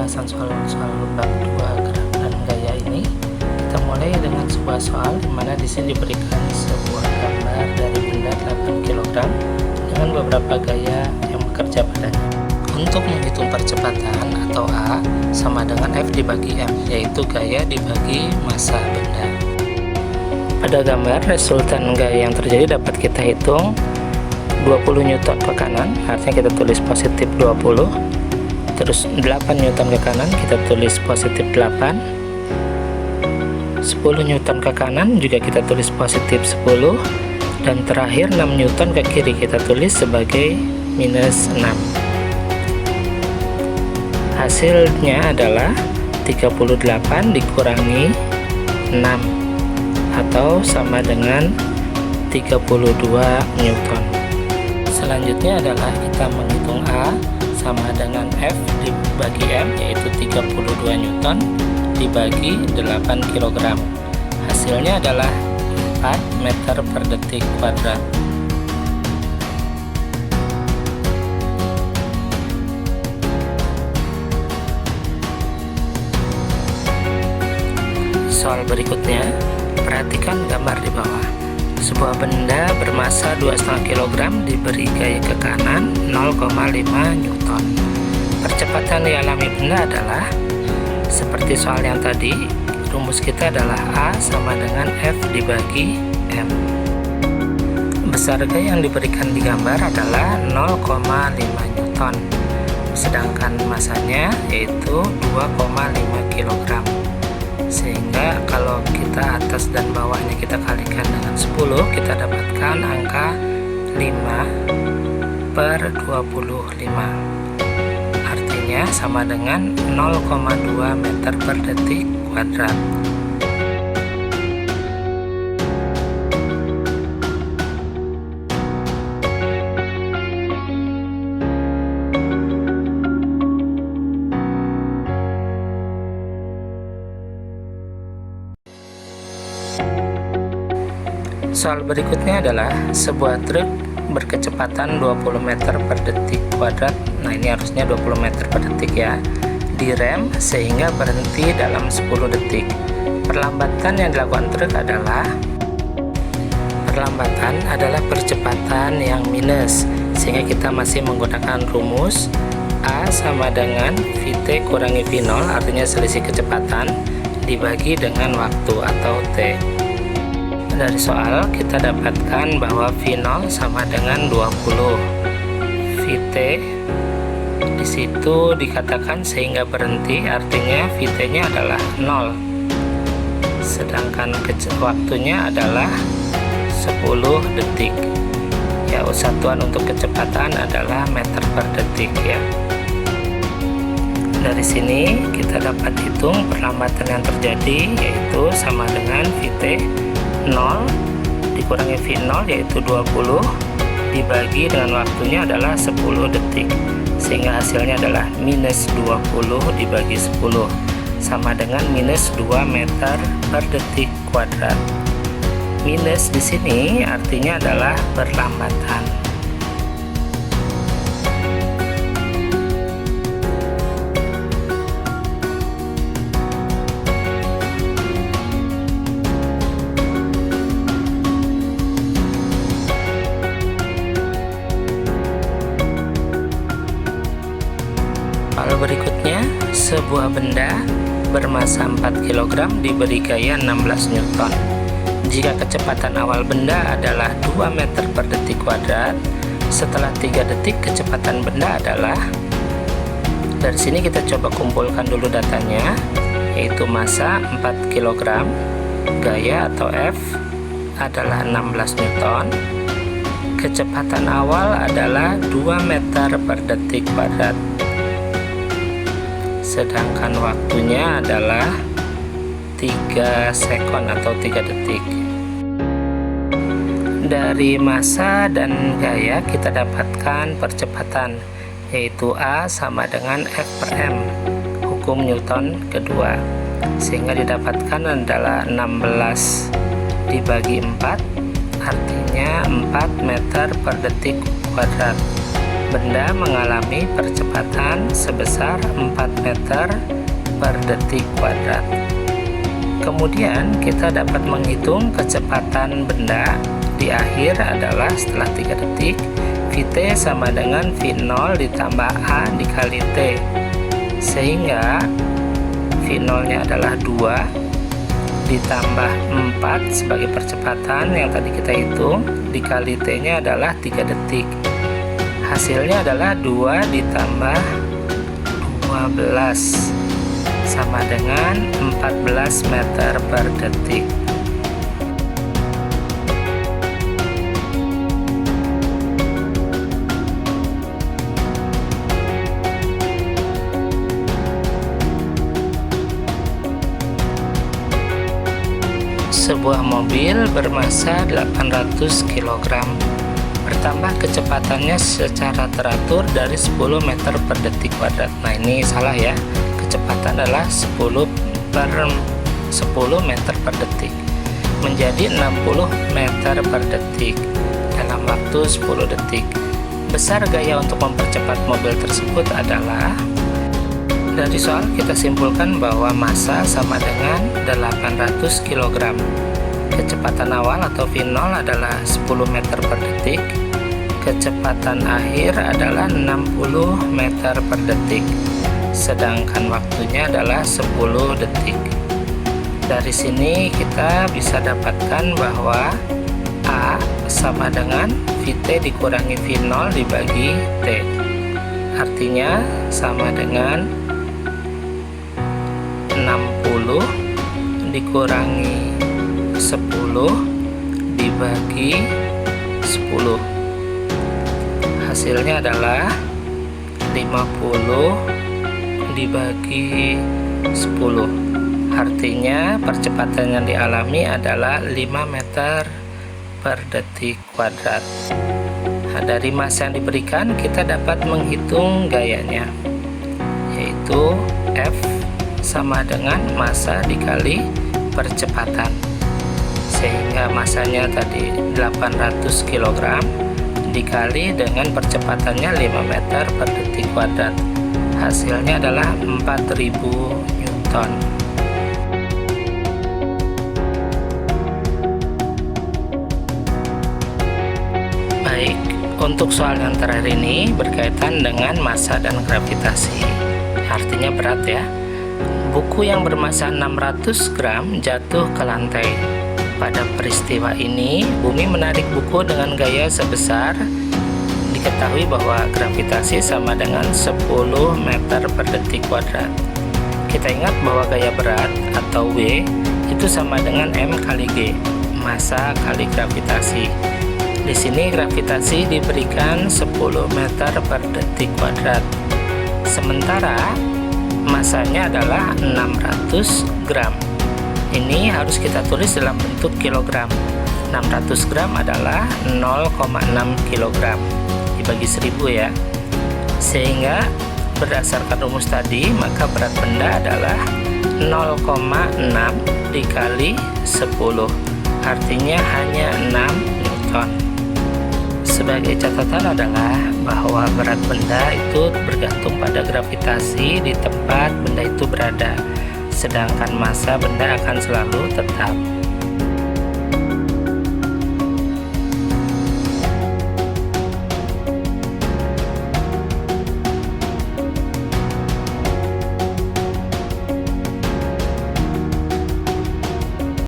pembahasan soal-soal bab 2 gerak dan gaya ini. Kita mulai dengan sebuah soal di mana di sini diberikan sebuah gambar dari benda 8 kg dengan beberapa gaya yang bekerja padanya. Untuk menghitung percepatan atau A sama dengan F dibagi M, yaitu gaya dibagi massa benda. Pada gambar, resultan gaya yang terjadi dapat kita hitung 20 Newton ke kanan, artinya kita tulis positif 20. Terus 8 Newton ke kanan, kita tulis positif 8. 10 Newton ke kanan juga kita tulis positif 10. Dan terakhir 6 Newton ke kiri kita tulis sebagai minus 6. Hasilnya adalah 38 dikurangi 6 atau sama dengan 32 Newton. Selanjutnya adalah kita menghitung A sama dengan F dibagi M, yaitu 32 Newton dibagi 8 kg. Hasilnya adalah 4 meter per detik kuadrat. Soal berikutnya, perhatikan gambar di bawah. Sebuah benda bermassa 2,5 kg diberi gaya ke kanan 0,5 Newton. Percepatan dialami benda adalah seperti soal yang tadi, rumus kita adalah A sama dengan F dibagi M. Besar gaya yang diberikan di gambar adalah 0,5 Newton, sedangkan massanya yaitu 2,5 kg. Sehingga kalau kita atas dan bawahnya kita kalikan dengan 10, kita dapatkan angka 5/25. Artinya sama dengan 0,2 meter per detik kuadrat. Soal berikutnya adalah sebuah truk berkecepatan 20 meter per detik kuadrat. Nah, ini harusnya 20 meter per detik ya. Direm sehingga berhenti dalam 10 detik. Perlambatan yang dilakukan truk adalah percepatan yang minus, sehingga kita masih menggunakan rumus A sama dengan Vt kurangi V0, artinya selisih kecepatan dibagi dengan waktu atau T. Dari soal kita dapatkan bahwa V0 sama dengan 20. Vt di situ dikatakan sehingga berhenti, artinya Vt-nya adalah 0. Sedangkan waktunya adalah 10 detik. Ya, satuan untuk kecepatan adalah meter per detik ya. Dari sini kita dapat hitung perlambatan yang terjadi, yaitu sama dengan Vt 0 dikurangi V0 yaitu 20 dibagi dengan waktunya adalah 10 detik, sehingga hasilnya adalah minus 20 dibagi 10 sama dengan minus 2 meter per detik kuadrat. Minus di sini artinya adalah perlambatan. Soal berikutnya, sebuah benda bermassa 4 kg diberi gaya 16 Newton. Jika kecepatan awal benda adalah 2 meter per detik kuadrat, setelah 3 detik kecepatan benda adalah, dari sini kita coba kumpulkan dulu datanya, yaitu massa 4 kg, gaya atau F adalah 16 Newton, kecepatan awal adalah 2 meter per detik kuadrat, sedangkan waktunya adalah 3 sekon atau 3 detik. Dari massa dan gaya kita dapatkan percepatan, yaitu A sama dengan F per M, hukum Newton kedua, sehingga didapatkan adalah 16 dibagi 4, artinya 4 meter per detik kuadrat. benda mengalami percepatan sebesar 4 meter per detik kuadrat. Kemudian kita dapat menghitung kecepatan benda di akhir adalah setelah 3 detik, Vt sama dengan V0 ditambah A dikali T, sehingga V0 nya adalah 2 ditambah 4 sebagai percepatan yang tadi kita hitung, dikali T nya adalah 3 detik. Hasilnya adalah 2 ditambah 12 sama dengan 14 meter per detik. Sebuah mobil bermasa 800 kg bertambah kecepatannya secara teratur dari 10 meter per detik kuadrat. Nah, ini salah ya, kecepatan adalah 10 meter per detik menjadi 60 meter per detik dalam waktu 10 detik. Besar gaya untuk mempercepat mobil tersebut adalah, dari soal kita simpulkan bahwa massa sama dengan 800 kg. Kecepatan awal atau V0 adalah 10 meter per detik. Kecepatan akhir adalah 60 meter per detik. Sedangkan waktunya adalah 10 detik. Dari sini kita bisa dapatkan bahwa A sama dengan Vt dikurangi V0 dibagi T. Artinya sama dengan 60 dikurangi 10 dibagi 10. Hasilnya adalah 50 dibagi 10. Artinya percepatan yang dialami adalah 5 meter per detik kuadrat. Nah, dari massa yang diberikan kita dapat menghitung gayanya, yaitu F sama dengan massa dikali percepatan, sehingga massanya tadi 800 kg dikali dengan percepatannya 5 meter per detik kuadrat. Hasilnya adalah 4000 Newton. Baik, untuk soal yang terakhir ini berkaitan dengan massa dan gravitasi, artinya berat ya. Buku yang bermassa 600 gram jatuh ke lantai. Pada peristiwa ini, bumi menarik buku dengan gaya sebesar, diketahui bahwa gravitasi sama dengan 10 meter per detik kuadrat. Kita ingat bahwa gaya berat atau W itu sama dengan M kali G, massa kali gravitasi. Di sini gravitasi diberikan 10 meter per detik kuadrat. Sementara massanya adalah 600 gram. Ini harus kita tulis dalam bentuk kilogram. 600 gram adalah 0,6 kilogram dibagi 1000 ya. Sehingga berdasarkan rumus tadi, maka berat benda adalah 0,6 dikali 10. Artinya hanya 6 Newton. Sebagai catatan adalah bahwa berat benda itu bergantung pada gravitasi di tempat benda itu berada, sedangkan massa benda akan selalu tetap.